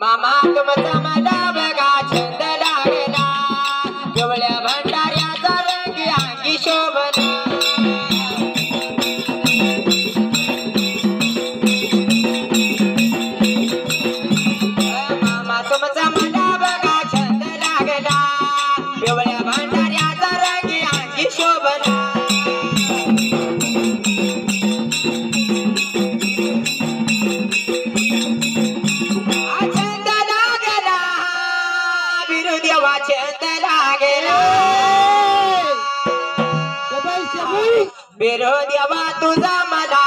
मामा तुमचा मला बघा छंद लागला गवळ्या भंडाऱ्याचा रंग अंगी शोभना मामा तुमचा मला बघा छंद लागला गवळ्या भंडाऱ्याचा रंग अंगी शोभना देवा छंद लागला बिरो देवा तुझा मला